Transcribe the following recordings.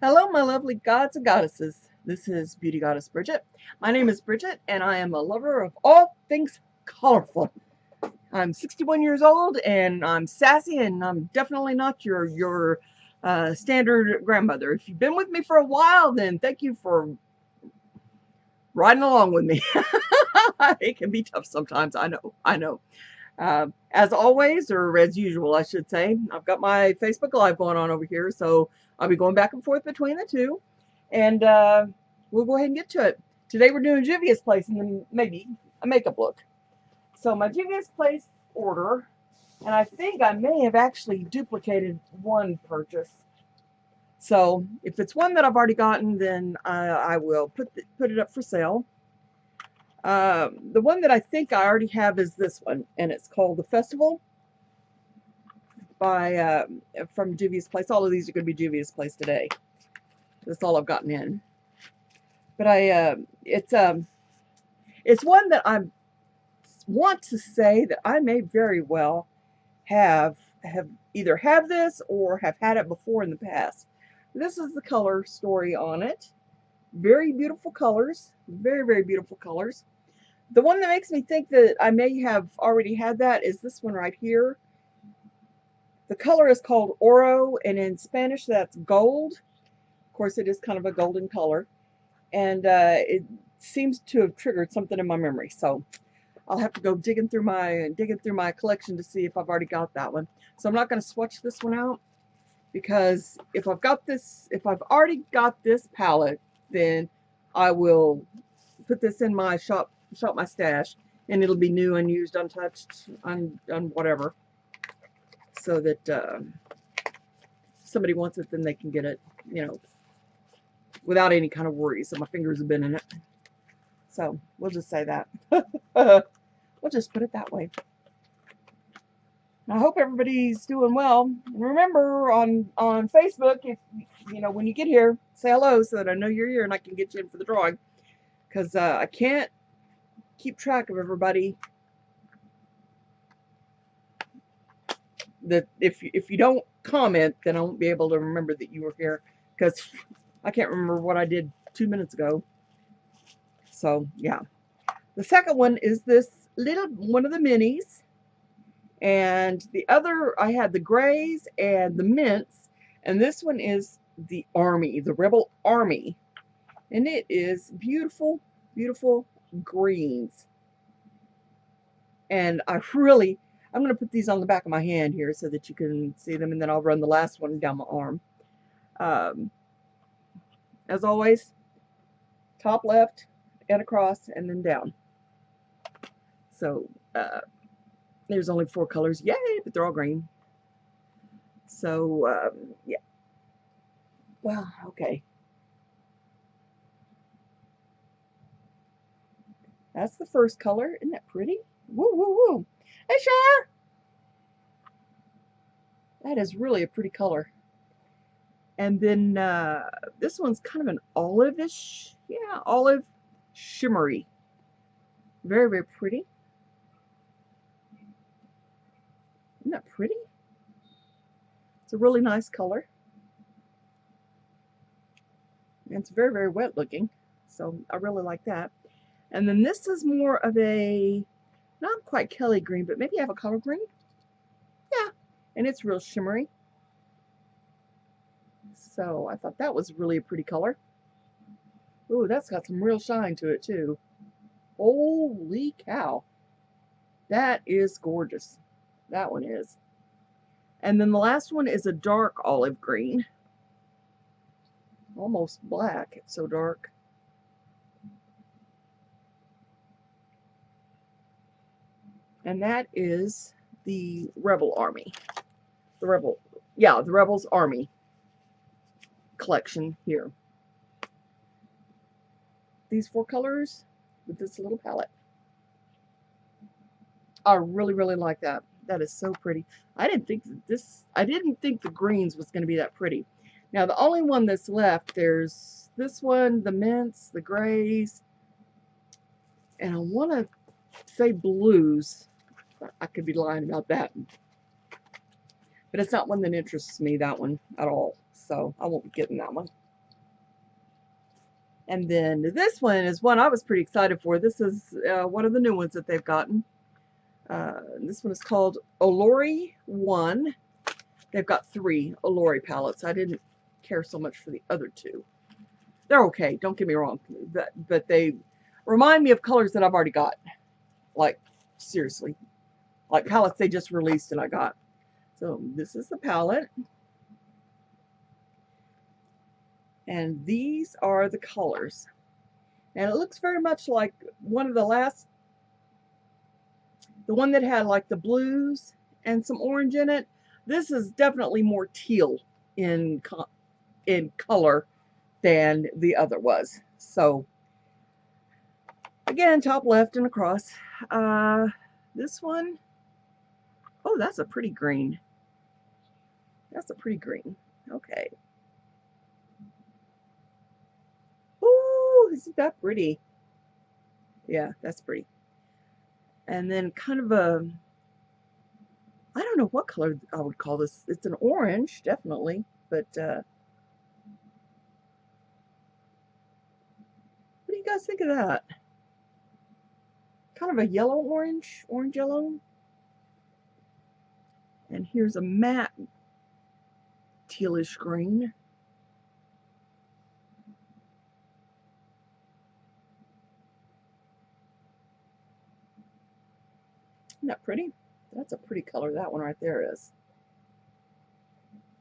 Hello, my lovely gods and goddesses. This is Beauty Goddess Bridget. My name is Bridget, and I am a lover of all things colorful. I'm 61 years old, and I'm sassy, and I'm definitely not your standard grandmother. If you've been with me for a while, then thank you for riding along with me. It can be tough sometimes. I know. I know. As always, or as usual, I should say, I've got my Facebook Live going on over here, so I'll be going back and forth between the two, and we'll go ahead and get to it. Today we're doing Juvia's Place and then maybe a makeup look. So my Juvia's Place order, and I think I may have actually duplicated one purchase. So if it's one that I've already gotten, then I will put it up for sale. The one that I think I already have is this one, and it's called The Festival by from Juvia's Place. All of these are going to be Juvia's Place today. That's all I've gotten in. But it's one that I want to say that I may very well have either have this or have had it before in the past. This is the color story on it. Very beautiful colors. Very, very beautiful colors. The one that makes me think that I may have already had that is this one right here. The color is called Oro, and in Spanish that's gold. Of course, it is kind of a golden color, and it seems to have triggered something in my memory. So I'll have to go digging through my collection to see if I've already got that one. So I'm not going to swatch this one out because if I've already got this palette, then I will put this in my shop my stash, and it'll be new, unused, untouched, on whatever, so that somebody wants it, then they can get it, without any kind of worries that my fingers have been in it. So we'll just say that. We'll just put it that way. I hope everybody's doing well. And remember on Facebook, if when you get here, say hello so that I know you're here and I can get you in for the drawing. Because I can't keep track of everybody. That if you don't comment, then I won't be able to remember that you were here. Because I can't remember what I did 2 minutes ago. So yeah. The second one is this little one of the minis. And the other, I had the grays and the mints, and this one is the army, the rebel army, and it is beautiful, beautiful greens. And I'm going to put these on the back of my hand here so that you can see them, and then I'll run the last one down my arm. As always, top left and across and then down. So there's only 4 colors, yay, but they're all green. So yeah. Well, okay. That's the first color. Isn't that pretty? Woo, woo, woo. Hey, Char! That is really a pretty color. And then this one's kind of an olive-ish. Yeah, olive shimmery. Very, very pretty. Isn't that pretty? It's a really nice color. And it's very, very wet looking. So I really like that. And then this is more of a, not quite Kelly green, but maybe avocado green. Yeah, and it's real shimmery. So I thought that was really a pretty color. Ooh, that's got some real shine to it too. Holy cow. That is gorgeous. That one is. And then the last one is a dark olive green. Almost black. It's so dark. And that is the Rebel Army. The Rebel's Army collection here. These 4 colors with this little palette. I really, really like that. That is so pretty. I didn't think the greens was going to be that pretty. Now the only one that's left, there's this one, the mints, the grays, and I want to say blues. I could be lying about that. But it's not one that interests me, that one, at all. So I won't be getting that one. And then this one is one I was pretty excited for. This is one of the new ones that they've gotten. This one is called Olori 1. They've got 3 Olori palettes. I didn't care so much for the other 2. They're okay, don't get me wrong. But they remind me of colors that I've already got. Like, seriously. Like palettes they just released and I got. So this is the palette. And these are the colors. And it looks very much like one of the last, the one that had like the blues and some orange in it. This is definitely more teal in color than the other was. So again, top left and across. This one, oh, that's a pretty green. That's a pretty green. Okay. Ooh, isn't that pretty? Yeah, that's pretty. And then kind of a, I don't know what color I would call this. It's an orange, definitely, but what do you guys think of that? Kind of a yellow orange, orange yellow. And here's a matte tealish green. Isn't that pretty? That's a pretty color that one right there is.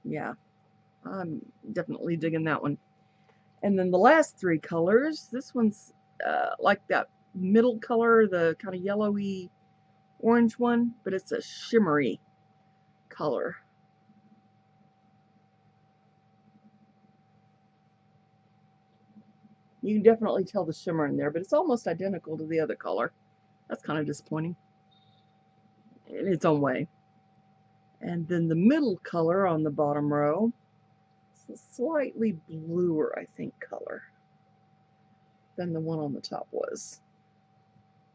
Yeah, I'm definitely digging that one. And then the last 3 colors, this one's like that middle color, the kind of yellowy orange one, but it's a shimmery color. You can definitely tell the shimmer in there, but it's almost identical to the other color. That's kind of disappointing in its own way. And then the middle color on the bottom row, it's a slightly bluer, I think, color than the one on the top was.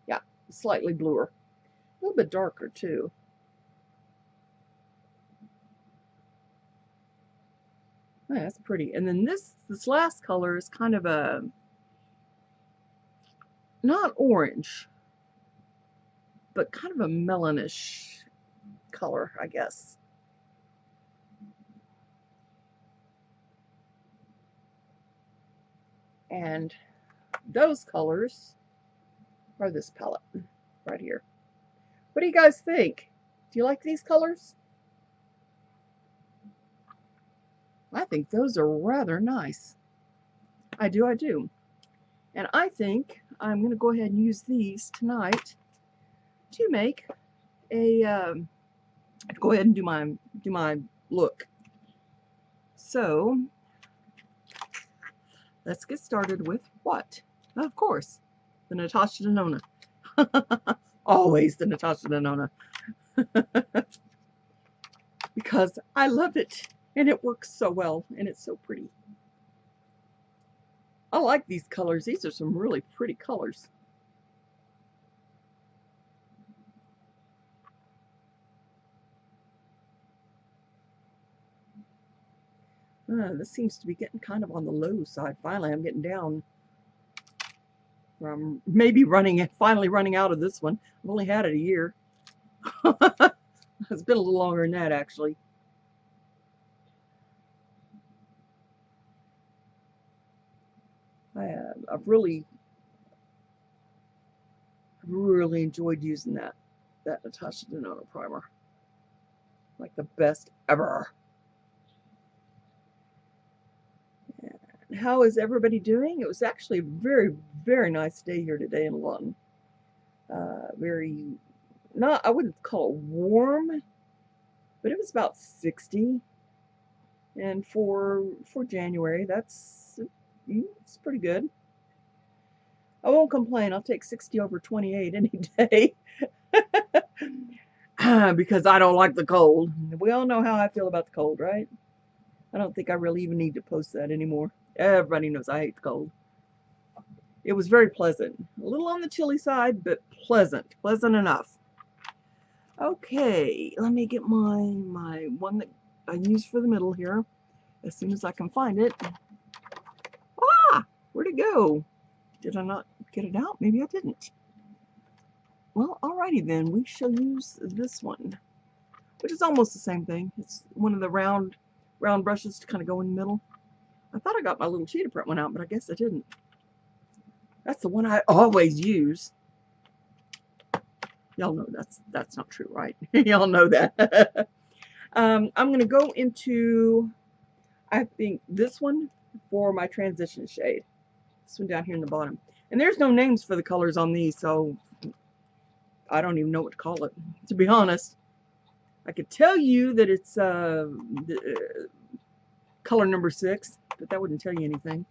Yeah, slightly bluer. A little bit darker, too. Oh, yeah, that's pretty. And then this last color is kind of a, not orange, but kind of a melonish color, I guess. And those colors are this palette right here. What do you guys think? Do you like these colors? I think those are rather nice. I do, I do. And I think I'm going to go ahead and use these tonight to make a, go ahead and do my look. So, let's get started with what? Of course, the Natasha Denona. Always the Natasha Denona. Because I love it, and it works so well, and it's so pretty. I like these colors. These are some really pretty colors. This seems to be getting kind of on the low side. Finally, I'm getting down. I'm maybe finally running out of this one. I've only had it a year. It's been a little longer than that, actually. I've really enjoyed using that Natasha Denona primer. Like the best ever. And how is everybody doing? It was actually a very, very nice day here today in London. I wouldn't call it warm, but it was about 60. And for January, it's pretty good. I won't complain. I'll take 60 over 28 any day. Because I don't like the cold. We all know how I feel about the cold, right? I don't think I really even need to post that anymore. Everybody knows I hate the cold. It was very pleasant. A little on the chilly side, but pleasant. Pleasant enough. Okay, let me get my one that I use for the middle here as soon as I can find it. Ah! Where'd it go? Did I not get it out? Maybe I didn't. Well, alrighty then. We shall use this one, which is almost the same thing. It's one of the round brushes to kind of go in the middle. I thought I got my little cheetah print one out, but I guess I didn't. That's the one I always use. Y'all know that's not true, right? Y'all know that. I'm going to go into, I think, this one for my transition shade. This one down here in the bottom. And there's no names for the colors on these, so I don't even know what to call it, to be honest. I could tell you that it's color number 6, but that wouldn't tell you anything.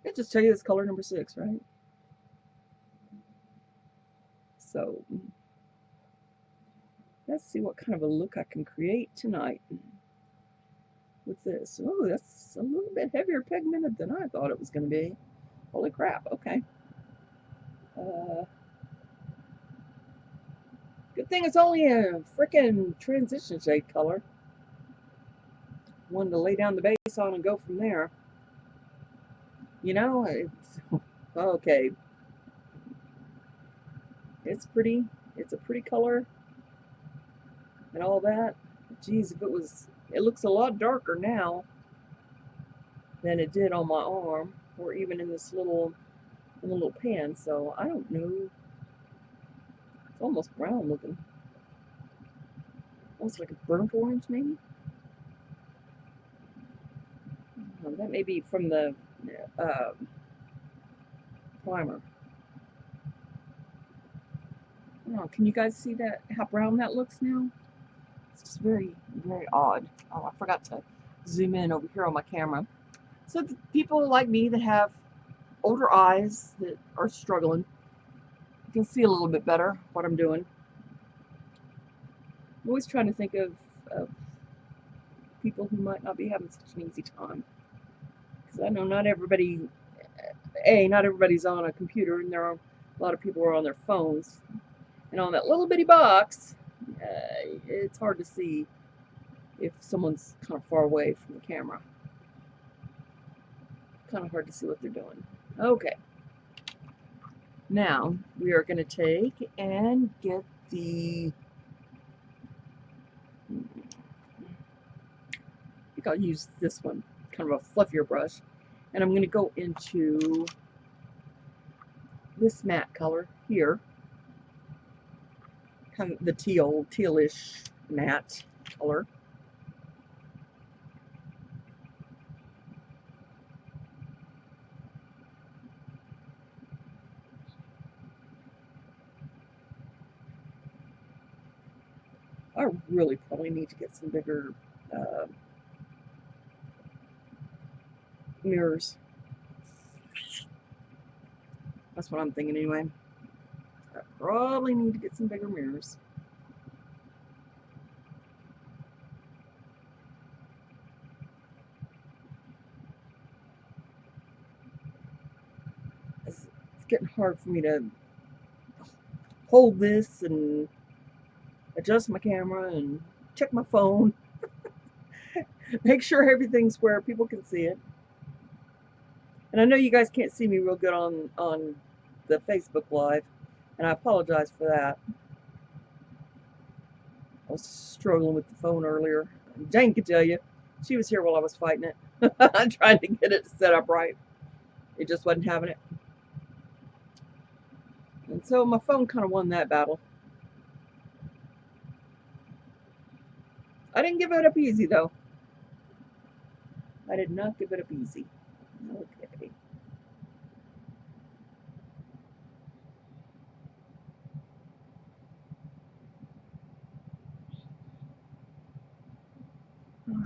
It just tell you it's color number 6, right? So let's see what kind of a look I can create tonight with this. Oh, that's a little bit heavier pigmented than I thought it was going to be. Holy crap, okay. Good thing it's only a frickin' transition shade color. One to lay down the base on and go from there. You know, it's okay. It's pretty. It's a pretty color and all that. Geez, if it was, it looks a lot darker now than it did on my arm, or even in this little pan. So I don't know. It's almost brown looking, almost like a burnt orange, maybe. That may be from the primer. Oh, can you guys see that? How brown that looks now? It's just very, very odd. Oh, I forgot to zoom in over here on my camera. So the people like me that have older eyes that are struggling, you can see a little bit better what I'm doing. I'm always trying to think of people who might not be having such an easy time. Because I know not everybody, not everybody's on a computer, and there are a lot of people are on their phones. And on that little bitty box, it's hard to see if someone's kind of far away from the camera. Kind of hard to see what they're doing. Okay. Now, we are going to take and get the, I think I'll use this one, kind of a fluffier brush. And I'm going to go into this matte color here. Kind of the tealish matte color. I really probably need to get some bigger mirrors. That's what I'm thinking anyway. I probably need to get some bigger mirrors. It's getting hard for me to hold this and adjust my camera and check my phone. Make sure everything's where people can see it. And I know you guys can't see me real good on the Facebook Live, and I apologize for that. I was struggling with the phone earlier. Jane could tell you. She was here while I was fighting it. I'm trying to get it set up right. It just wasn't having it. And so my phone kind of won that battle. I didn't give it up easy, though. I did not give it up easy. Okay.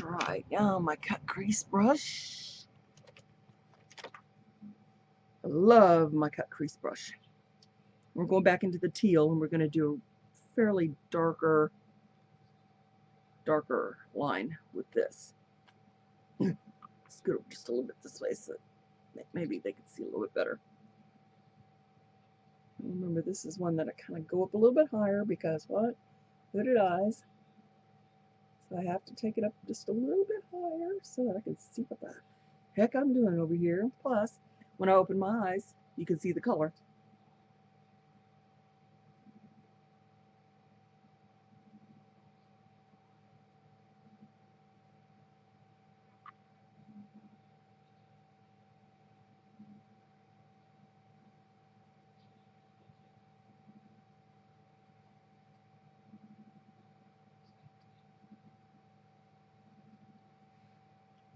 Alright, now my cut crease brush. I love my cut crease brush. We're going back into the teal, and we're going to do a fairly darker line with this. Let's go just a little bit this way so maybe they can see a little bit better. Remember, this is one that I kind of go up a little bit higher because what? Hooded eyes. So I have to take it up just a little bit higher so that I can see what the heck I'm doing over here. Plus, when I open my eyes, you can see the color.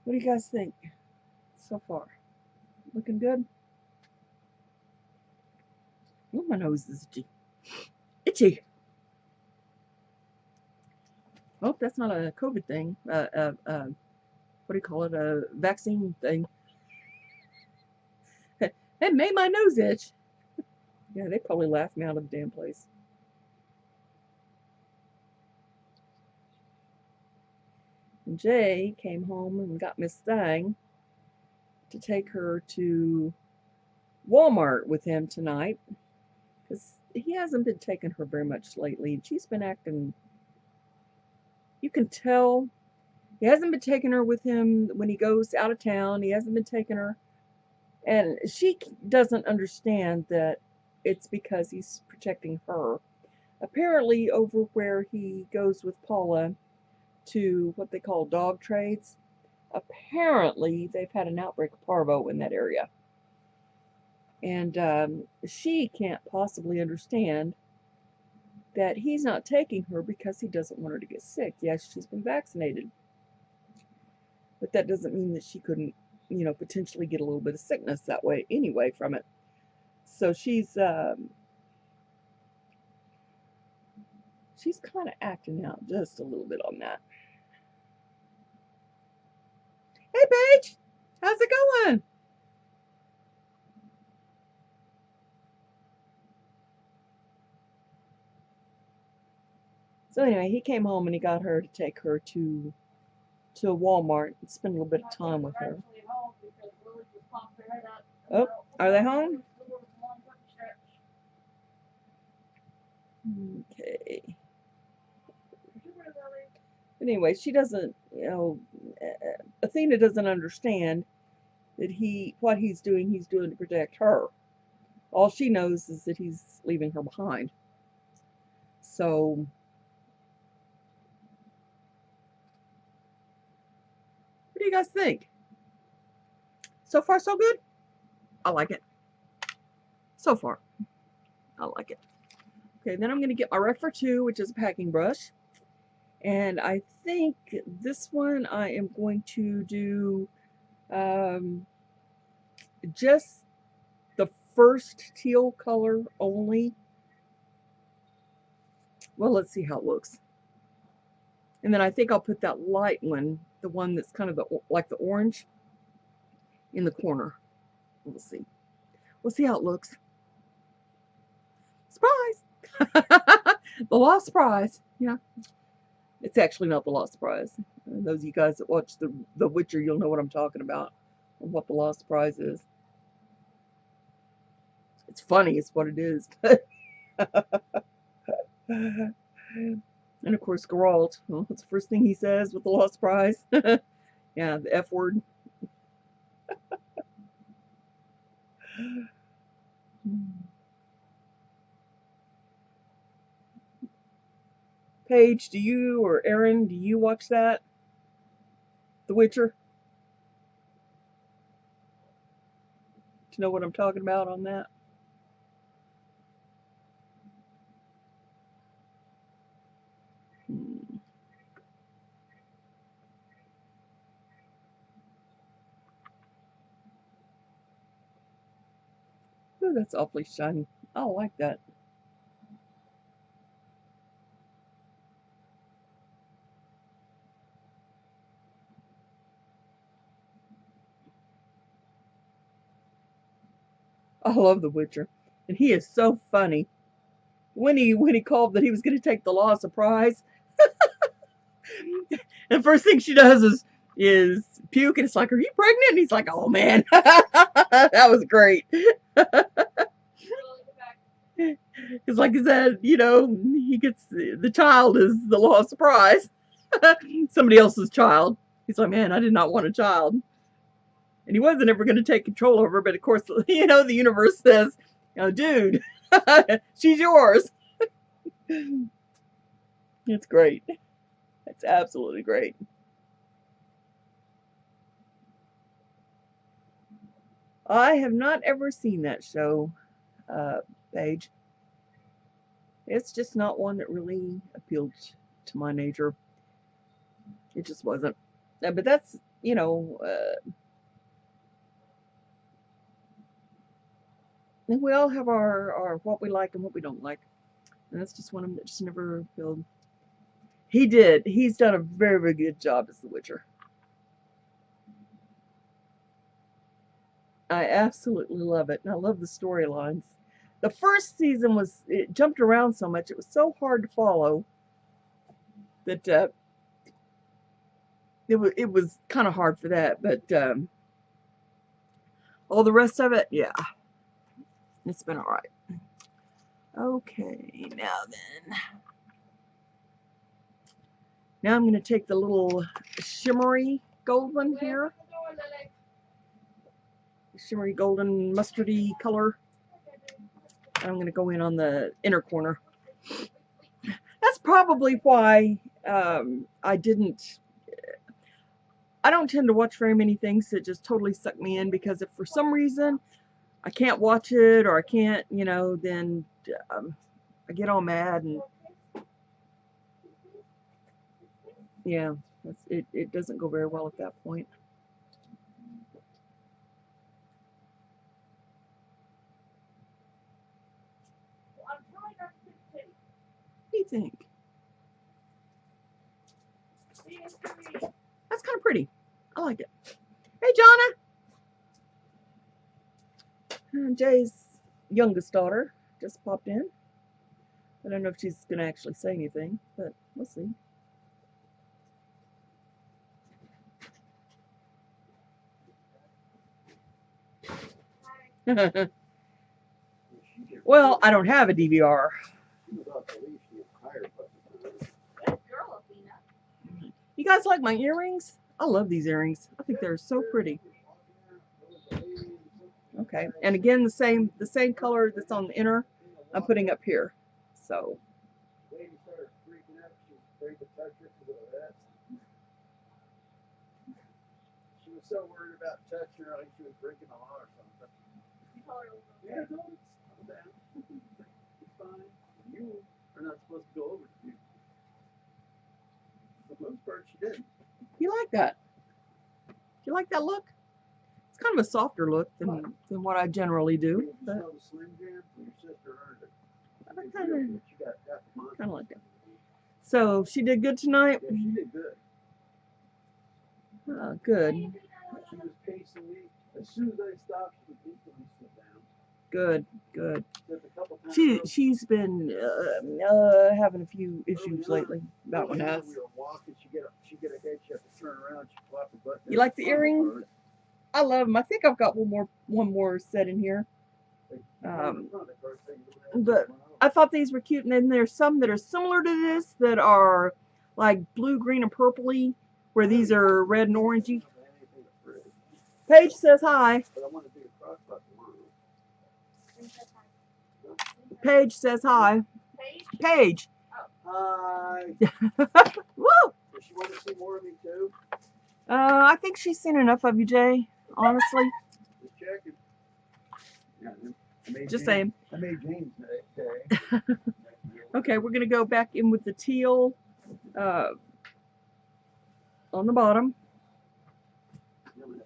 What do you guys think so far? Looking good? Oh, my nose is itchy. Itchy. Oh, that's not a COVID thing. What do you call it? A vaccine thing. It made my nose itch. Yeah, they probably laughed me out of the damn place. And Jay came home and got Miss Thang to take her to Walmart with him tonight because he hasn't been taking her very much lately. And she's been acting, you can tell, he hasn't been taking her with him when he goes out of town. He hasn't been taking her. And she doesn't understand that it's because he's protecting her. Apparently, over where he goes with Paula to what they call dog trades, apparently they've had an outbreak of parvo in that area. And she can't possibly understand that he's not taking her because he doesn't want her to get sick. Yes, she's been vaccinated, but that doesn't mean that she couldn't, potentially get a little bit of sickness that way anyway from it. So she's kind of acting out just a little bit on that. Hey, Paige, how's it going? So anyway, he came home and he got her to take her to Walmart and spend a little bit of time with her. Oh, are they home? Okay. Anyway, she doesn't, Athena doesn't understand that what he's doing to protect her. All she knows is that he's leaving her behind. So, what do you guys think? So far, so good? I like it. So far, I like it. Okay, then I'm going to get my Rec for 2, which is a packing brush. And I think this one I am going to do just the first teal color only. Well, let's see how it looks. And then I think I'll put that light one, the one that's kind of like the orange, in the corner. We'll see. We'll see how it looks. Surprise! The Lost Prize. Yeah. It's actually not the Lost Prize. Those of you guys that watch the Witcher, you'll know what I'm talking about and what the Lost Prize is. It's funny, it's what it is. And of course, Geralt. Well, that's the first thing he says with the Lost Prize. Yeah, the F word. Paige, do you or Aaron, do you watch that? The Witcher? To know what I'm talking about on that? Ooh, that's awfully shiny. I like that. I love The Witcher. And he is so funny. When he called that he was going to take the Lost Prize, and the first thing she does is puke, and it's like, "Are you pregnant?" And he's like, "Oh man." That was great. It's like he said, he gets the child is the Lost Prize. Somebody else's child. He's like, "Man, I did not want a child." And he wasn't ever going to take control over her, but of course, you know, the universe says, "Oh, dude, she's yours." It's great. It's absolutely great. I have not ever seen that show, uh, Paige. It's just not one that really appealed to my nature. It just wasn't. But that's, you know, we all have our what we like and what we don't like. And that's just one of them that just never appealed. He did. He's done a very, very good job as the Witcher. I absolutely love it. And I love the storylines. The first season it jumped around so much, it was so hard to follow that it was kind of hard for that. But all the rest of it, yeah, it's been all right. Okay, now I'm going to take the little shimmery gold one here, shimmery golden mustardy color. I'm going to go in on the inner corner. That's probably why I don't tend to watch very many things that just totally suck me in, because if for some reason I can't watch it or I can't, you know, then I get all mad, and yeah, it doesn't go very well at that point. What do you think? That's kind of pretty. I like it. Hey, Jonna. Jay's youngest daughter just popped in. I don't know if she's going to actually say anything, but we'll see. Well, I don't have a DVR. You guys like my earrings? I love these earrings. I think they're so pretty. Okay, and again, the same color that's on the inner, I'm putting up here. So. She was so worried about touching her, like she was breaking the law or something. Yeah, no, it's down. It's fine. You are not supposed to go over to you. For the most part, she did. You like that? Do you like that look? It's kind of a softer look than what I generally do. But I kind of like it. So she did good tonight? Yeah, she did good. Oh, good. She was pacing me. As soon as I stopped, she would instantly sit down. Good, good. Just a couple times She's been having a few issues lately. That one has. We were walking. She get ahead. She had to turn around. She flop the button. You like the earrings? I love them. I think I've got one more set in here. But I thought these were cute, and then there's some that are similar to this that are like blue, green, and purpley, where these are red and orangey. Paige says hi. Paige says hi. Paige. Hi. Woo! Does she want to see more of me too? I think she's seen enough of you, Jay. Honestly. Just checking. Yeah, Just saying. I made James day. Okay, we're gonna go back in with the teal on the bottom.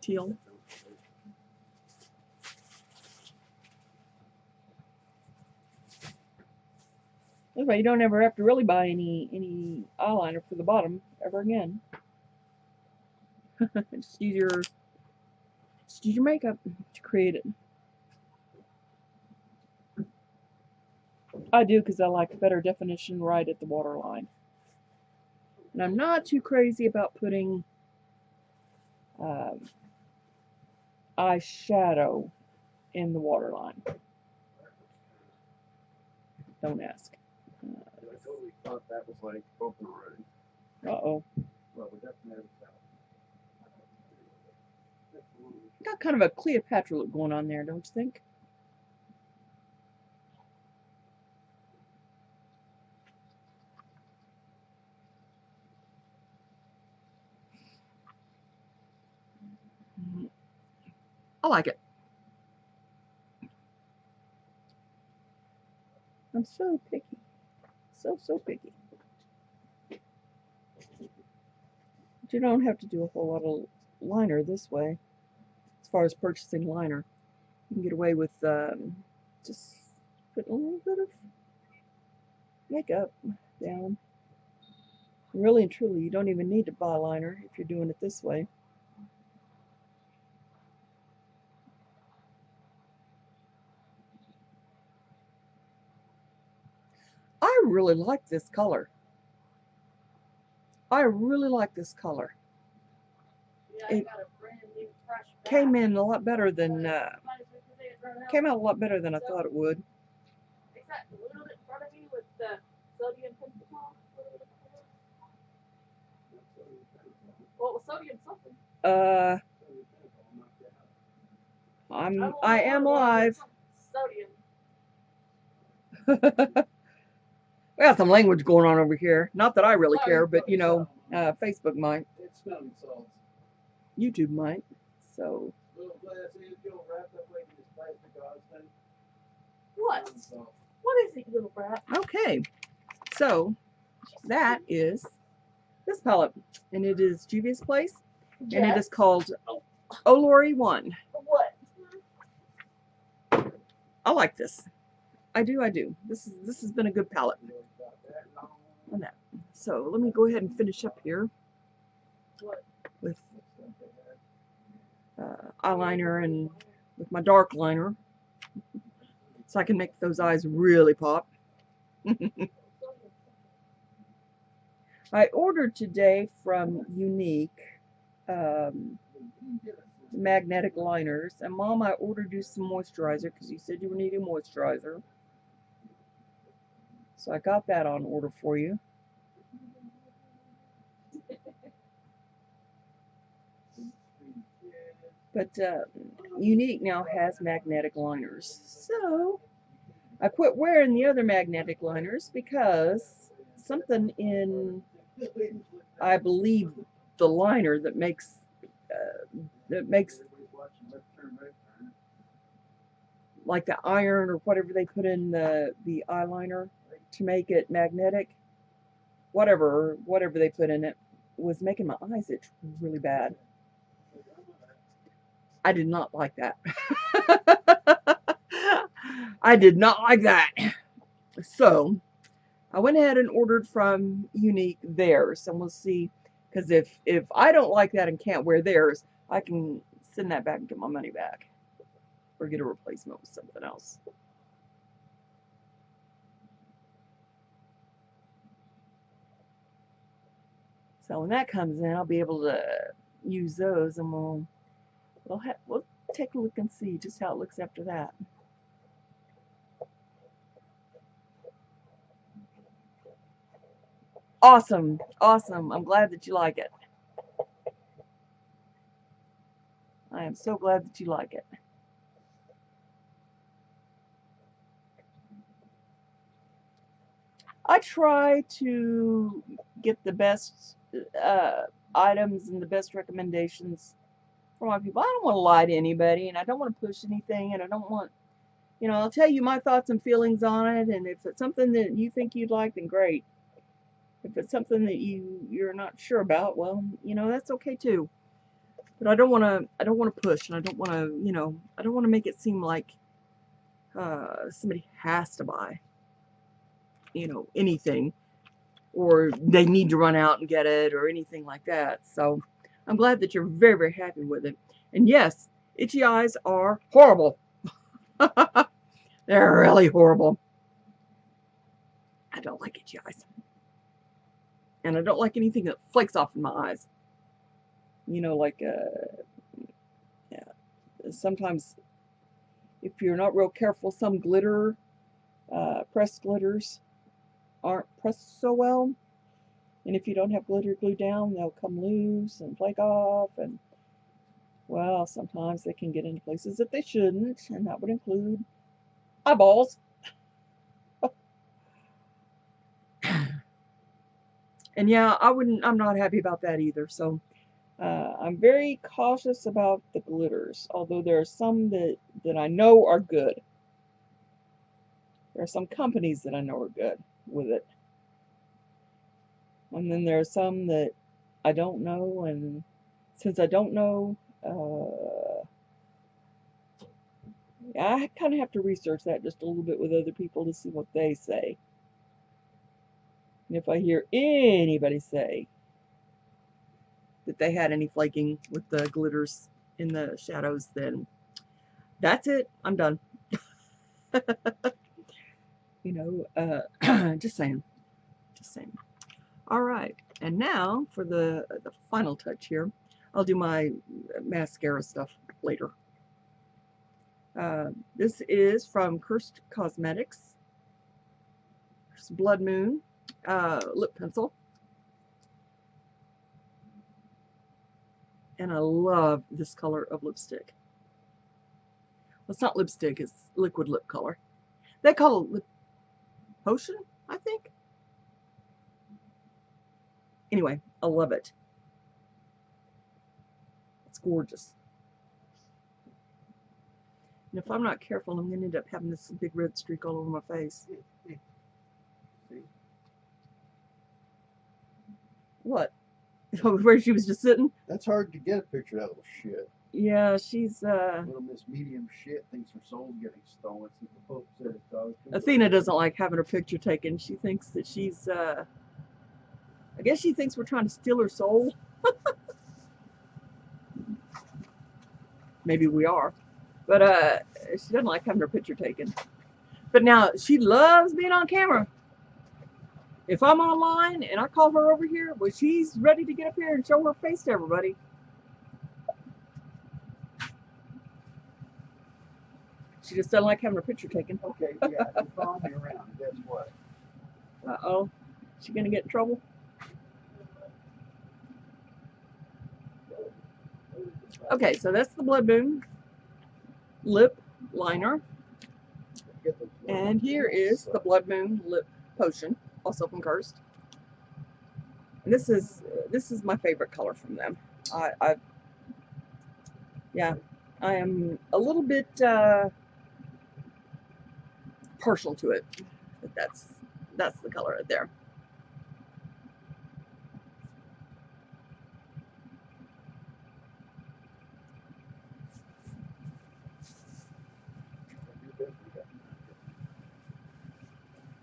Teal. This way you don't ever have to really buy any eyeliner for the bottom ever again. just use your makeup to create it. I do, because I like better definition right at the waterline. And I'm not too crazy about putting eyeshadow in the waterline. Don't ask. I totally thought that was like open already. Uh-oh. Well, we definitely have it out. Got kind of a Cleopatra look going on there, don't you think? I like it. I'm so picky. So picky. But you don't have to do a whole lot of liner this way. As far as purchasing liner, you can get away with just putting a little bit of makeup down. Really and truly, you don't even need to buy liner if you're doing it this way. I really like this color. I really like this color. It came in a lot better than came out a lot better than I thought it would. Uh, I am live. We got some language going on over here. Not that I really care, but you know, Facebook might. It's smelling salts. YouTube might. So. Little glass angel wrapped up like this plastic gauze thing. What? What is it, little brat? Okay. So that is this palette, and it is Juvia's Place, and it is called Olori 1. What? I like this. I do. This has been a good palette on that. So let me go ahead and finish up here with eyeliner and with my dark liner, so I can make those eyes really pop. I ordered today from Unique magnetic liners, and Mom, I ordered you some moisturizer because you said you were needing moisturizer. So I got that on order for you. But Unique now has magnetic liners. So I quit wearing the other magnetic liners because something in, I believe, the liner that makes like the iron or whatever they put in the eyeliner to make it magnetic, whatever they put in it, was making my eyes itch really bad. I did not like that. I did not like that. So I went ahead and ordered from Unique theirs, and we'll see, because if I don't like that and can't wear theirs, I can send that back and get my money back, or get a replacement with something else. So when that comes in, I'll be able to use those, and we'll take a look and see just how it looks after that. Awesome. I'm glad that you like it. I am so glad that you like it. I try to get the best items and the best recommendations for my people. I don't want to lie to anybody, and I don't want to push anything, and I don't want, you know, I'll tell you my thoughts and feelings on it, and if it's something that you think you'd like, then great. If it's something that you're not sure about, well, you know, that's okay too. But I don't want to push, and I don't want to, you know, I don't want to make it seem like somebody has to buy, you know, anything, or they need to run out and get it, or anything like that. So I'm glad that you're very, very happy with it. And yes, itchy eyes are horrible. They're really horrible. I don't like itchy eyes. And I don't like anything that flakes off in my eyes. You know, like, yeah, sometimes if you're not real careful, some glitter, pressed glitters aren't pressed so well. And if you don't have glitter glue down, they'll come loose and flake off. And Well, sometimes they can get into places that they shouldn't, and that would include eyeballs. And yeah, I'm not happy about that either. So I'm very cautious about the glitters, although there are some that I know are good. There are some companies that I know are good with it. And then there are some that I don't know, and since I don't know, I kind of have to research that just a little bit with other people to see what they say. And if I hear anybody say that they had any flaking with the glitters in the shadows, then that's it. I'm done. You know, just saying. Just saying. All right. And now for the final touch here. I'll do my mascara stuff later. This is from Cursed Cosmetics. It's Blood Moon lip pencil. And I love this color of lipstick. Well, it's not lipstick, it's liquid lip color. They call it lip potion, I think. Anyway, I love it. It's gorgeous. And if I'm not careful, I'm going to end up having this big red streak all over my face. See? What? Where she was just sitting? That's hard to get a picture of that little shit. Yeah, she's, Little Miss Medium shit thinks her soul's getting stolen since the Pope said it's always Athena doesn't like having her picture taken. She thinks that she's, I guess she thinks we're trying to steal her soul. Maybe we are. But, she doesn't like having her picture taken. But now, she loves being on camera. If I'm online and I call her over here, well, she's ready to get up here and show her face to everybody. She just doesn't like having her picture taken. Okay, yeah, you follow me around. Guess what? Uh-oh. She gonna get in trouble? Okay, so that's the Blood Moon lip liner. And here is the Blood Moon lip potion, also from Cursed. And this is my favorite color from them. Yeah, I am a little bit partial to it. But that's the color right there.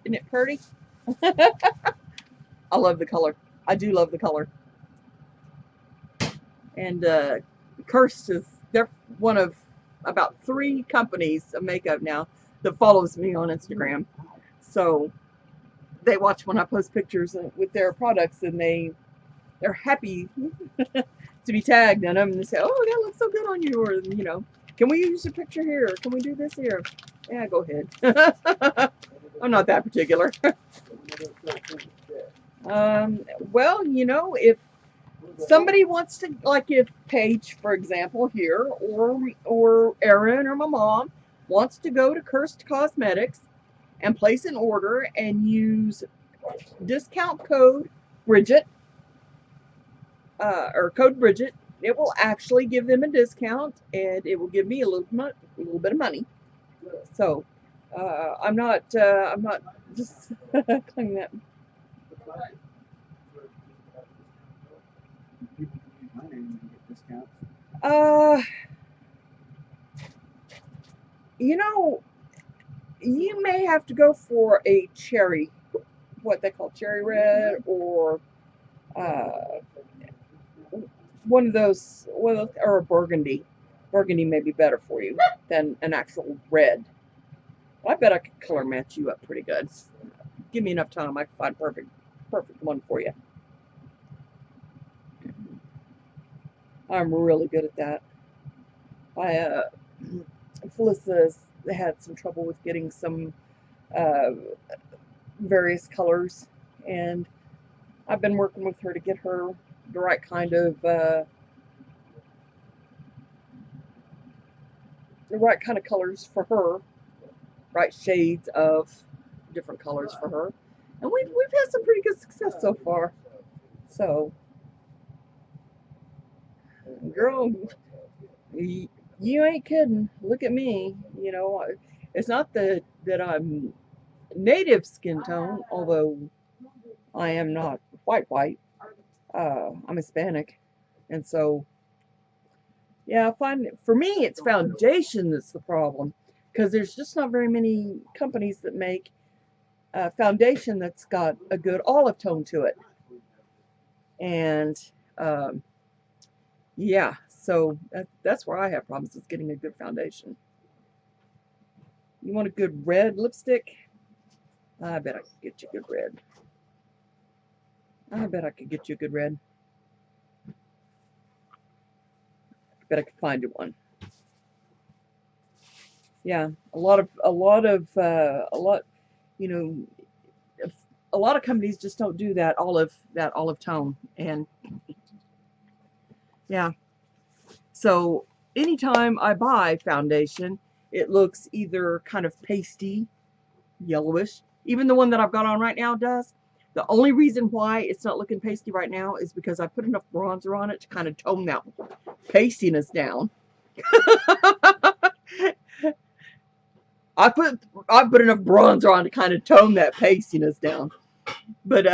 Isn't it pretty? I love the color. I do love the color. And Cursed they're one of about 3 companies of makeup now that follows me on Instagram. So they watch when I post pictures with their products, and they're happy to be tagged in them, and they say, "Oh, that looks so good on you," or you know, "Can we use a picture here? Or can we do this here?" Yeah, go ahead. I'm not that particular. Well, you know, if somebody wants to, like if Paige, for example, here, or Erin or my mom wants to go to Cursed Cosmetics and place an order and use discount code Bridget, or code Bridget, it will actually give them a discount, and it will give me a little bit of money. So I'm not just claiming that. People can use my name and get discounts. You know, you may have to go for a cherry, what they call cherry red, or one of those, or a burgundy. Burgundy may be better for you than an actual red. I bet I could color match you up pretty good. Give me enough time, I can find perfect one for you. I'm really good at that. Felicia's had some trouble with getting some various colors, and I've been working with her to get her the right kind of the right kind of colors for her, right shades of different colors for her. And we've had some pretty good success so far. So, girl, you ain't kidding. Look at me. You know, it's not that I'm native skin tone, although I am not white. I'm Hispanic, and so yeah, I find for me it's foundation that's the problem because there's just not very many companies that make foundation that's got a good olive tone to it, and um, yeah, so that's where I have problems is getting a good foundation. You want a good red lipstick? I bet I could get you a good red. I bet I could get you a good red. I bet I could find you one. Yeah, you know, a lot of companies just don't do that olive tone, and yeah. So anytime I buy foundation, it looks either kind of pasty, yellowish. Even the one that I've got on right now does. The only reason why it's not looking pasty right now is because I put enough bronzer on it to kind of tone that pastiness down. I put enough bronzer on to kind of tone that pastiness down. But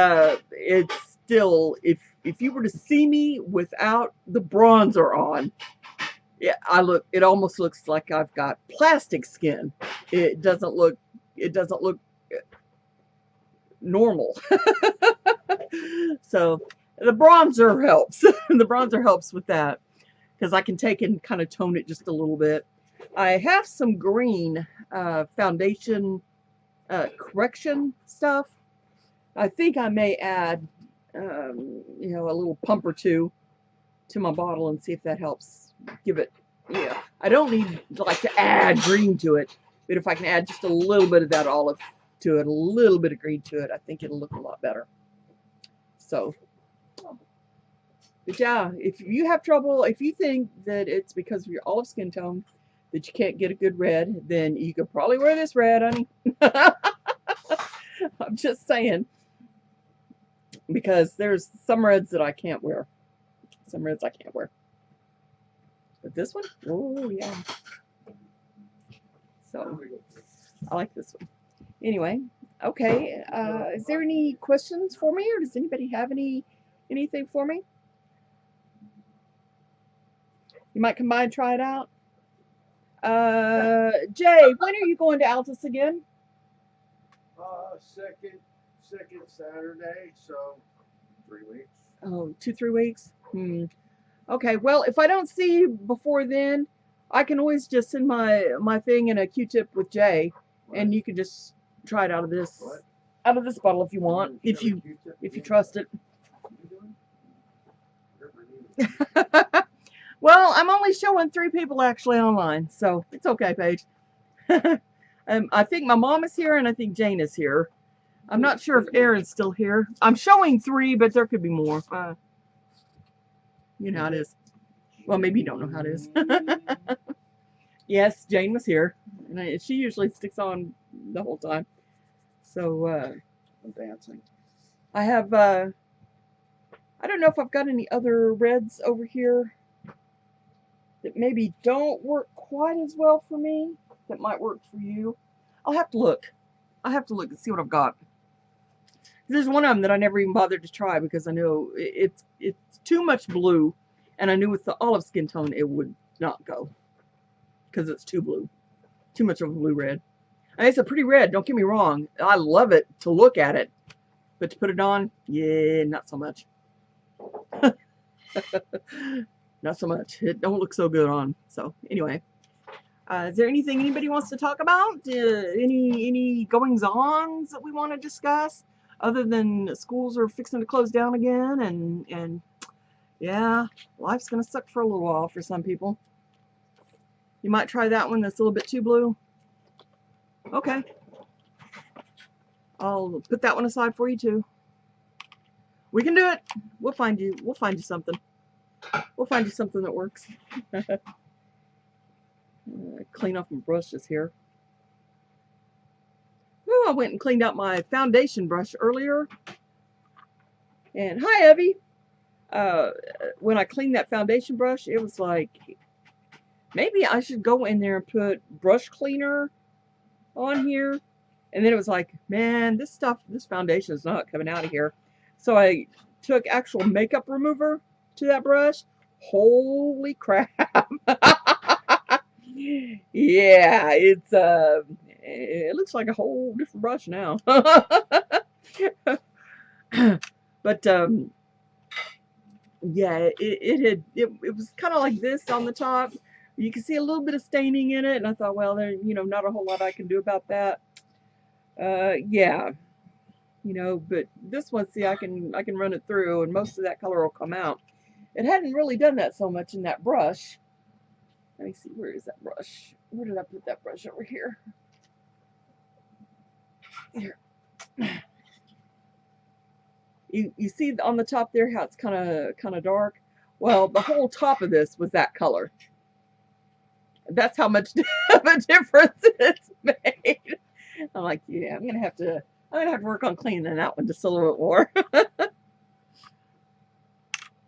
it's still, if you were to see me without the bronzer on, yeah, it almost looks like I've got plastic skin. It doesn't look normal. So the bronzer helps. The bronzer helps with that because I can take and kind of tone it just a little bit. I have some green foundation correction stuff. I think I may add, a little pump or two to my bottle and see if that helps give it. Yeah, I don't need like to add green to it, but if I can add just a little bit of that olive to it, a little bit of green to it, I think it'll look a lot better. So, but yeah, if you have trouble, if you think that it's because of your olive skin tone that you can't get a good red, then you could probably wear this red, honey. I'm just saying, because there's some reds that I can't wear. Some reds I can't wear. But this one, oh yeah. So I like this one. Anyway, okay. Is there any questions for me, or does anybody have anything for me? You might come by and try it out. Jay, when are you going to Altus again? Second Saturday, so 3 weeks. Oh, 2-3 weeks. Okay. Well, if I don't see you before then, I can always just send my thing in a Q-tip with Jay, and you can just try it out of this bottle if you want, if you trust it. Well, I'm only showing 3 people actually online, so it's okay, Paige. I think my mom is here, and I think Jane is here. I'm not sure if Aaron's still here. I'm showing 3, but there could be more. You know how it is. Well, maybe you don't know how it is. Yes, Jane was here, and she usually sticks on the whole time. So I'm dancing. I have. I don't know if I've got any other reds over here that maybe don't work quite as well for me. That might work for you. I'll have to look. I have to look and see what I've got. There's one of them that I never even bothered to try because I know it's too much blue, and I knew with the olive skin tone it would not go because it's too blue, too much of a blue red. And it's a pretty red. Don't get me wrong. I love it to look at it, but to put it on, yeah, not so much. Not so much. It don't look so good on. So anyway. Is there anything anybody wants to talk about? Any goings-ons that we want to discuss? Other than schools are fixing to close down again, and yeah, life's gonna suck for a little while for some people. You might try that one that's a little bit too blue. Okay. I'll put that one aside for you too. We can do it. We'll find you something. We'll find you something that works. Clean off my brushes here. Oh, I went and cleaned out my foundation brush earlier. And hi, Evie. When I cleaned that foundation brush, it was like, maybe I should go in there and put brush cleaner on here. And then it was like, man, this foundation is not coming out of here. So I took actual makeup remover to that brush. Holy crap. Yeah, it looks like a whole different brush now. But yeah, it was kind of like this on the top. You can see a little bit of staining in it, and I thought, well, there, not a whole lot I can do about that. Yeah, but this one, see, I can run it through, and most of that color will come out. It hadn't really done that so much in that brush. Let me see, where is that brush? Where did I put that brush? Over here. Here. You see on the top there how it's kind of dark? Well, the whole top of this was that color. That's how much of a difference it's made. I'm like, yeah, I'm gonna have to work on cleaning that one just a little bit more.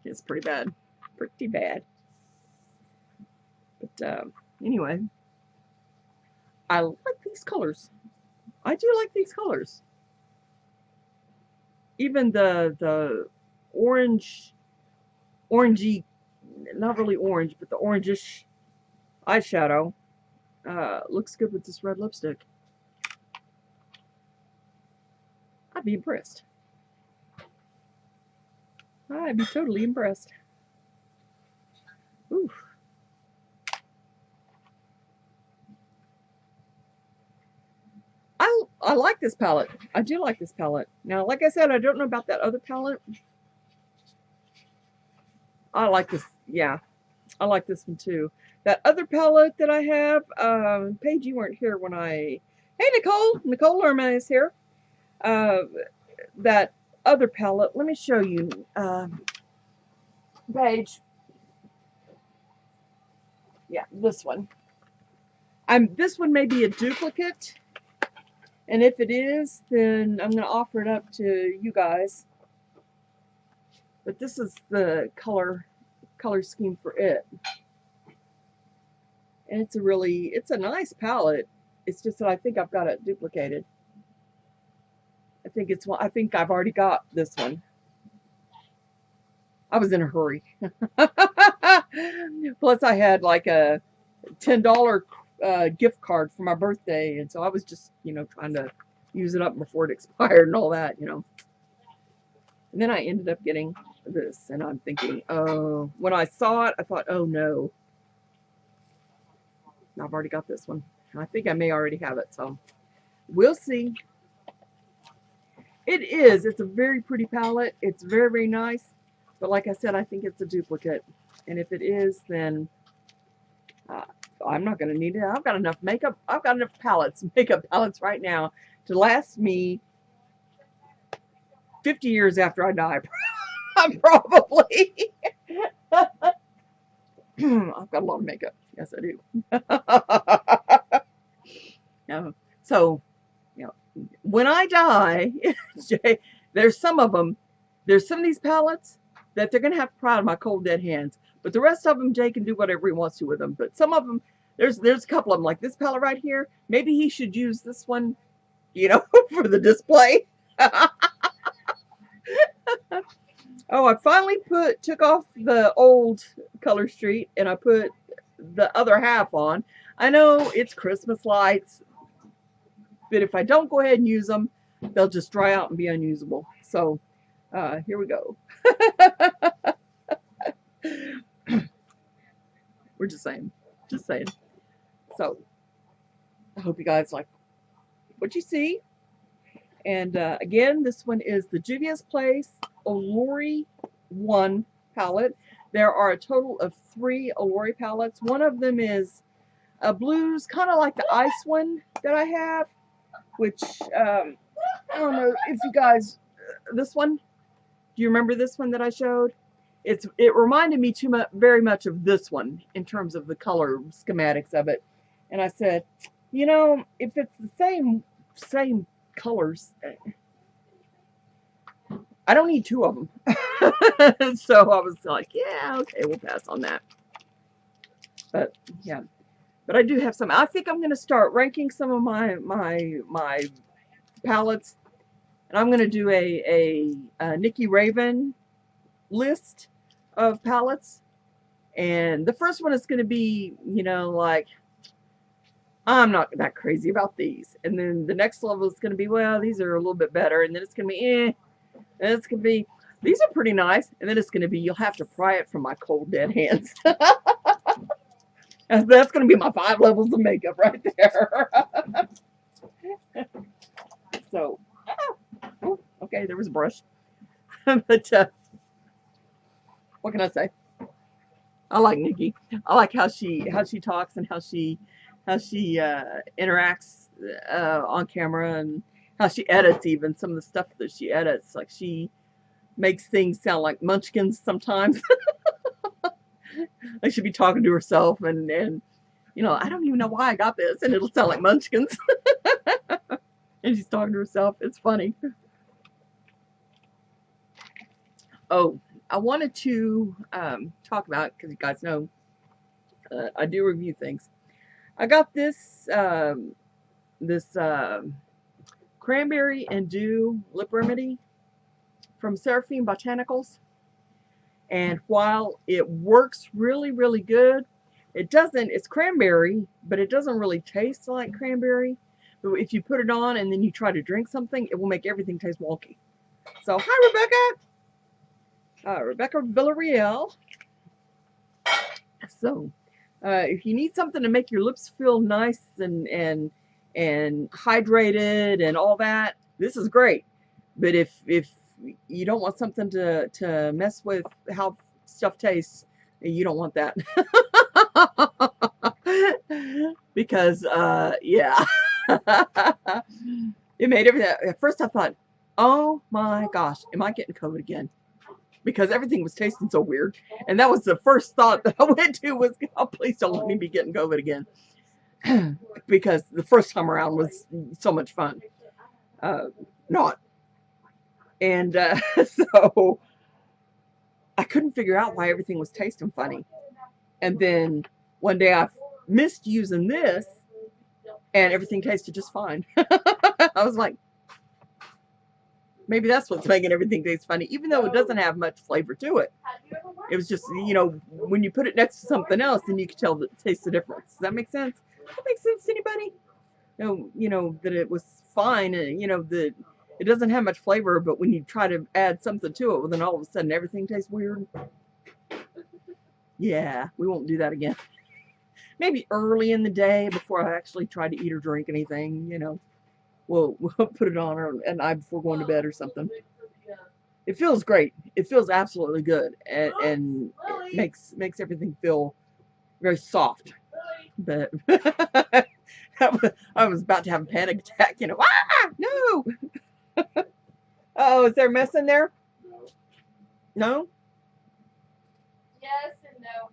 It's pretty bad. Pretty bad. But anyway, I like these colors. I do like these colors. Even the orangey, not really orange, but the orangish eyeshadow looks good with this red lipstick. I'd be impressed. I'd be totally impressed. Ooh. I like this palette. I do like this palette. Now, like I said, I don't know about that other palette. I like this. Yeah, I like this one too. That other palette that I have, Paige, you weren't here when I... Hey, Nicole. Nicole Lerma is here. That other palette, let me show you. Paige. Yeah, this one. This one may be a duplicate. And if it is, then I'm going to offer it up to you guys. But this is the color scheme for it. And it's a nice palette. It's just that I think I've got it duplicated. I think I've already got this one. I was in a hurry. Plus I had like a $10 gift card for my birthday, and so I was just, trying to use it up before it expired and all that, And then I ended up getting this, and I'm thinking, oh, when I saw it, I thought, oh no. I've already got this one. I think I may already have it, so we'll see. It's a very pretty palette. It's very, very nice. But like I said, I think it's a duplicate. And if it is, then I'm not going to need it. I've got enough makeup. I've got enough makeup palettes right now to last me 50 years after I die. Probably. I've got a lot of makeup. Yes, I do. So, when I die, there's some of these palettes that they're going to have to pry out of my cold dead hands. But the rest of them, Jay can do whatever he wants to with them. But some of them, there's a couple of them, like this palette right here. Maybe he should use this one, for the display. Oh, I finally took off the old Color Street, and I put the other half on. I know it's Christmas lights, but if I don't go ahead and use them, they'll just dry out and be unusable. So, here we go. We're just saying. So, I hope you guys like what you see. And again, this one is the Juvia's Place Olori 1 palette. There are a total of 3 Olori palettes. One of them is a blues, kind of like the ice one that I have, which, I don't know if you guys, this one, do you remember this one that I showed? It reminded me very much of this one in terms of the color schematics of it. And I said, you know, if it's the same colors, I don't need two of them. So I was like, yeah, okay, we'll pass on that. But yeah, but I do have some. I think I'm going to start ranking some of my palettes, and I'm going to do a Nikki Raven list of palettes. And the first one is going to be, you know, like, I'm not that crazy about these. And then the next level is going to be, well, these are a little bit better. And then it's going to be, eh. And it's going to be, these are pretty nice. And then it's going to be, you'll have to pry it from my cold, dead hands. And that's going to be my 5 levels of makeup right there. So, oh, okay, there was a brush. But what can I say? I like Nikki. I like how she talks and how she interacts on camera, and how she edits, even some of the stuff that she edits. Like, she makes things sound like munchkins sometimes. Like, she'd be talking to herself, and you know, I don't even know why I got this, and it'll sound like munchkins. And she's talking to herself. It's funny. Oh, I wanted to talk about, because you guys know I do review things. I got this cranberry and dew lip remedy from Seraphine Botanicals, and while it works really, really good, it's cranberry, but it doesn't really taste like cranberry. But if you put it on and then you try to drink something, it will make everything taste wonky. So, hi, Rebecca. Rebecca Villarreal. So, if you need something to make your lips feel nice and hydrated and all that, this is great. But if you don't want something to mess with how stuff tastes, you don't want that. Because yeah. It made everything. At first I thought, oh my gosh, am I getting COVID again? Because everything was tasting so weird. And that was the first thought that I went to was, oh, please don't let me be getting COVID again. Because the first time around was so much fun. Not. And so I couldn't figure out why everything was tasting funny. And then one day I missed using this, and everything tasted just fine. I was like, maybe that's what's making everything taste funny, even though it doesn't have much flavor to it. It was just, you know, when you put it next to something else, then you can tell the taste the difference. Does that make sense? Does that make sense to anybody? You know, that it was fine, and you know, that it doesn't have much flavor, but when you try to add something to it, well, then all of a sudden everything tastes weird. Yeah, we won't do that again. Maybe early in the day before I actually try to eat or drink anything, you know, we'll put it on at night before going to bed or something. It feels great. It feels absolutely good, and it makes everything feel very soft. But I was about to have a panic attack, you know. Ah, no. Oh, is there a mess in there? No? Yes and no.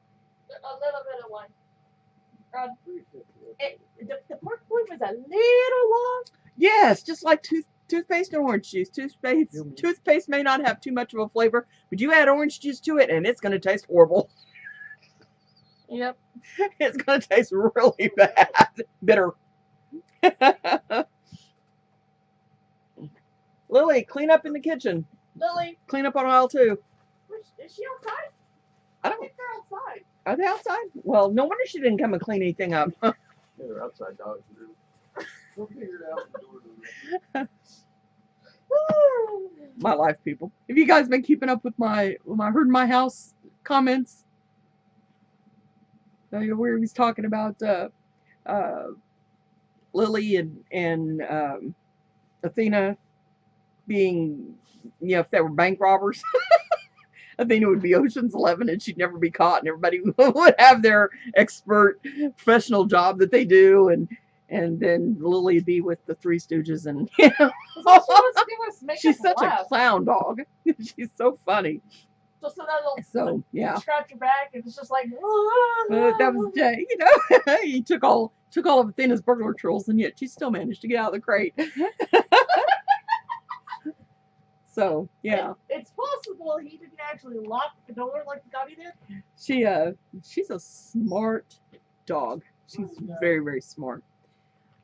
A little bit of one. The pork point was a little long. Yes, just like toothpaste and orange juice. Toothpaste may not have too much of a flavor, but you add orange juice to it and it's going to taste horrible. Yep. It's going to taste really bad. Bitter. Lily, clean up in the kitchen. Lily, clean up on aisle 2. Is she outside? I don't think they're outside. Are they outside? Well, no wonder she didn't come and clean anything up. Yeah, they're outside dogs now. We'll figure it out. My life, people. Have you guys been keeping up with my Heard in My House comments? Where he was talking about Lily and Athena being, you know, if they were bank robbers. Athena would be Ocean's 11 and she'd never be caught, and everybody would have their expert professional job that they do, and then Lily would be with the Three Stooges, and you know, she's such a clown dog. She's so funny. Just so that little So yeah, scratch your back, and it's just like. that was Jay. You know, he took all of Athena's burglar tools, and yet she still managed to get out of the crate. So yeah, It's possible he didn't actually lock the door like the doggy did. she's a smart dog. She's very, very smart.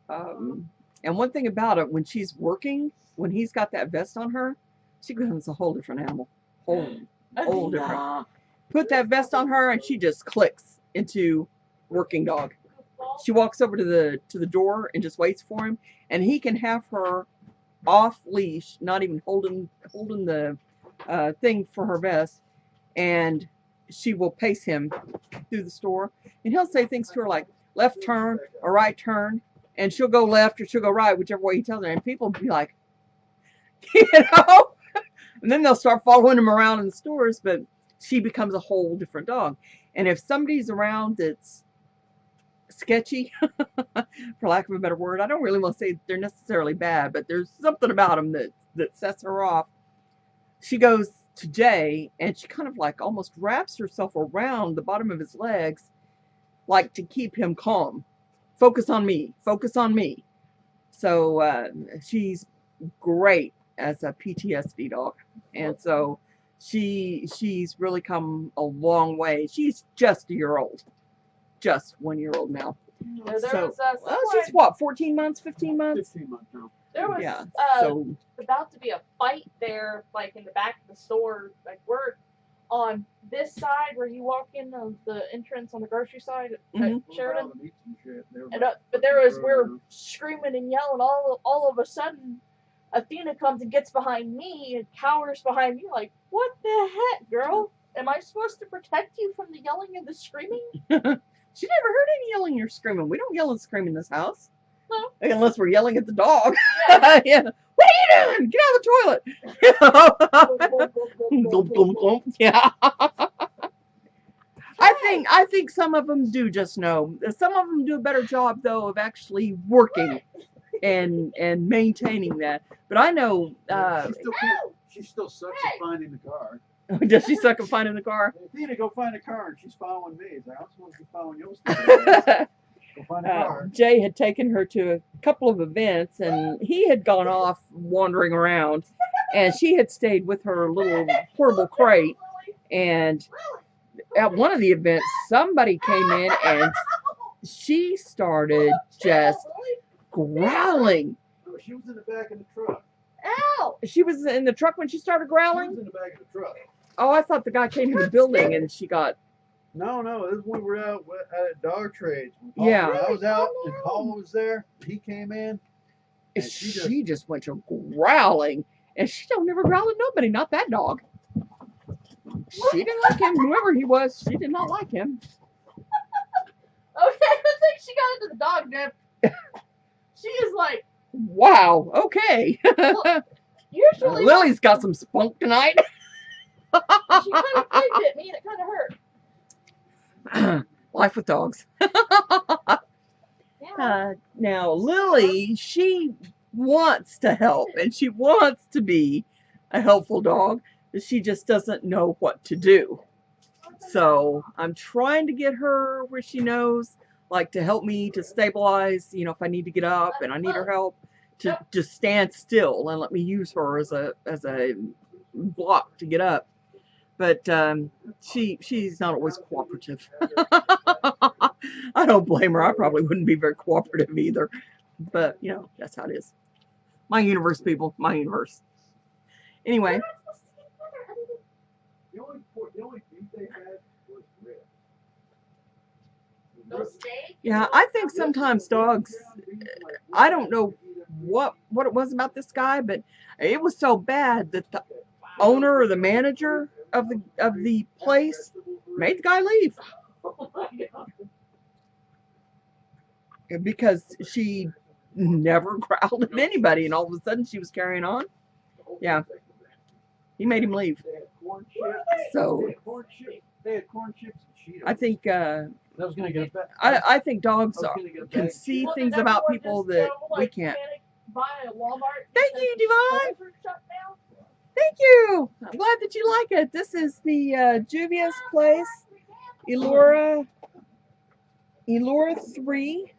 And one thing about it, when she's working, when he's got that vest on her, she becomes a whole different animal. Whole different. Put that vest on her, and she just clicks into working dog. She walks over to the door and just waits for him, and he can have her off leash, not even holding the thing for her vest, and she will pace him through the store, and he'll say things to her like left turn or right turn, and she'll go left or she'll go right, whichever way he tells her, and people will be like, you know, and then they'll start following him around in the stores, but she becomes a whole different dog. And if somebody's around that's sketchy, for lack of a better word, I don't really want to say they're necessarily bad, but there's something about them that sets her off. She goes to Jay, and she kind of like almost wraps herself around the bottom of his legs, like to keep him calm. Focus on me. Focus on me. So she's great as a PTSD dog, and so she's really come a long way. She's just a year old. Just 1 year old now. So, well, she's what, 14 months, 15 months? 15 months now. There was so about to be a fight there, like in the back of the store, like we're on this side where you walk in the entrance on the grocery side at Sheridan. But we're screaming and yelling. All of a sudden, Athena comes and gets behind me and cowers behind me, like, what the heck, girl? Am I supposed to protect you from the yelling and the screaming? She never heard any yelling or screaming. We don't yell and scream in this house. No. Unless we're yelling at the dog. Yeah. Yeah. What are you doing? Get out of the toilet. Yeah. I think some of them do just know. Some of them do a better job, though, of actually working and maintaining that. But I know she still sucks at finding the car. Does she suck at finding the car? Athena, go find a car, and she's following me. It's like, I'm supposed to be following you. Go find a car. Jay had taken her to a couple of events, and he had gone off wandering around, and she had stayed with her little portable crate. And at one of the events, somebody came in, and she started just growling. No, she was in the back of the truck. Ow! She was in the truck when she started growling? She was in the back of the truck. Oh, I thought the guy came in the building and she got... No, this is when we were out at Dog Trades. Yeah. I was out and Paul was there. He came in. And she just went to growling. And she don't never growl at nobody, not that dog. She didn't like him. Whoever he was, she did not like him. Okay, I think she got into the dog dip. She is like... Wow, okay. Usually... Lily's got some spunk tonight. She kind of bit me and it kind of hurt. Life with dogs. Now, Lily, she wants to help and she wants to be a helpful dog, but she just doesn't know what to do. So I'm trying to get her where she knows, like, to help me to stabilize, you know, if I need to get up and I need her help, to just stand still and let me use her as a block to get up. But she's not always cooperative. I don't blame her. I probably wouldn't be very cooperative either. But, you know, that's how it is. My universe, people. My universe. Anyway. The only beef they had was ribs. Yeah, I think sometimes dogs, I don't know what it was about this guy, but it was so bad that the owner or the manager of the place made the guy leave. Because she never growled at anybody, and all of a sudden she was carrying on. Yeah. He made him leave. So they had corn chips and Cheetos. I think that was gonna get I think dogs can see things about people that we can't. Buy a Walmart. Thank you, Divine. Thank you. I'm glad that you like it. This is the Juvia's place, Elora 3,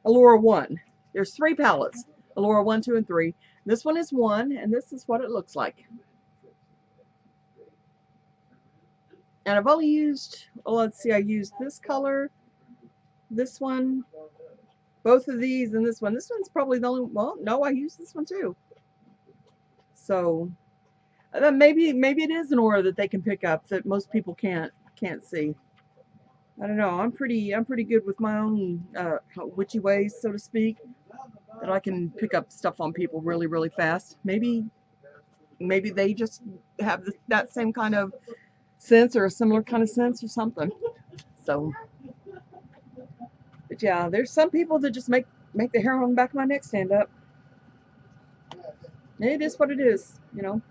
Elora 1. There's 3 palettes, Elora 1, 2, and 3. This one is 1, and this is what it looks like. And I've only used, well, let's see, I used this color, this one, both of these, and this one. This one's probably the only, well, no, I used this one too. So maybe it is an aura that they can pick up that most people can't see. I don't know. I'm pretty good with my own witchy ways, so to speak, that I can pick up stuff on people really, really fast. Maybe they just have that same kind of sense or a similar kind of sense or something. So, but yeah, there's some people that just make the hair on the back of my neck stand up. It is what it is, you know.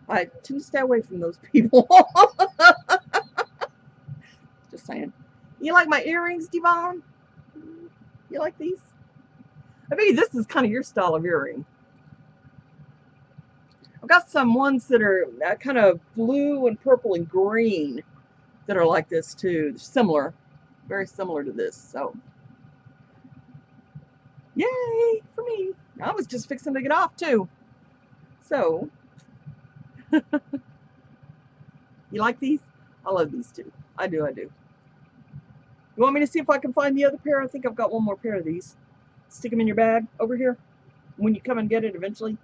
I tend to stay away from those people. Just saying. You like my earrings, Devon? You like these? I mean, this is kind of your style of earring. I've got some ones that are kind of blue and purple and green that are like this too. They're similar, very similar to this. So, yay for me. I was just fixing to get off too. So, you like these? I love these too. I do. You want me to see if I can find the other pair? I think I've got one more pair of these. Stick them in your bag over here. When you come and get it eventually,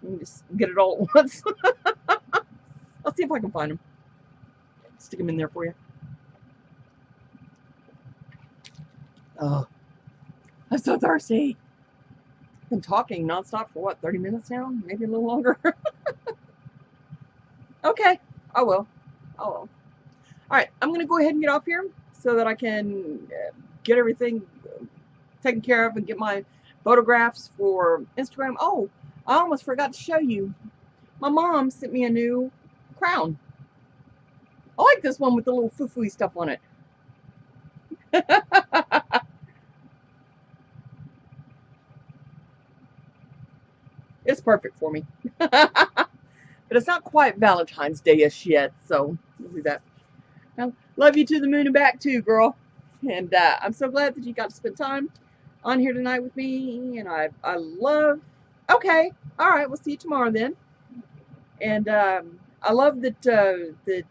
you can just get it all at once. I'll see if I can find them. Stick them in there for you. Oh, I'm so thirsty. I've been talking nonstop for what, 30 minutes now? Maybe a little longer. Okay, I will. All right, I'm going to go ahead and get off here so that I can get everything taken care of and get my photographs for Instagram. Oh, I almost forgot to show you. My mom sent me a new crown. I like this one with the little foo-foo-y stuff on it. It's perfect for me. But it's not quite Valentine's Day-ish yet, so we'll do that. Well, love you to the moon and back too, girl. And I'm so glad that you got to spend time on here tonight with me. And I love. Okay, all right. We'll see you tomorrow then. And I love that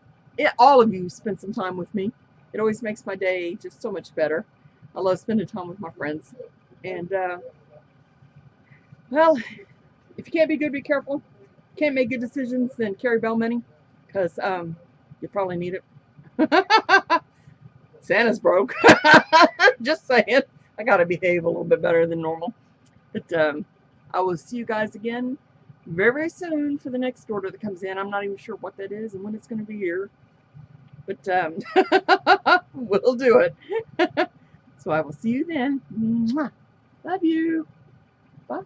all of you spend some time with me. It always makes my day just so much better. I love spending time with my friends. And well, if you can't be good, be careful. Can't make good decisions, then carry bell money, because you probably need it. Santa's broke. Just saying. I gotta behave a little bit better than normal. But I will see you guys again very, very soon for the next order that comes in. I'm not even sure what that is and when it's going to be here. But we'll do it. So I will see you then. Mwah. Love you. Bye.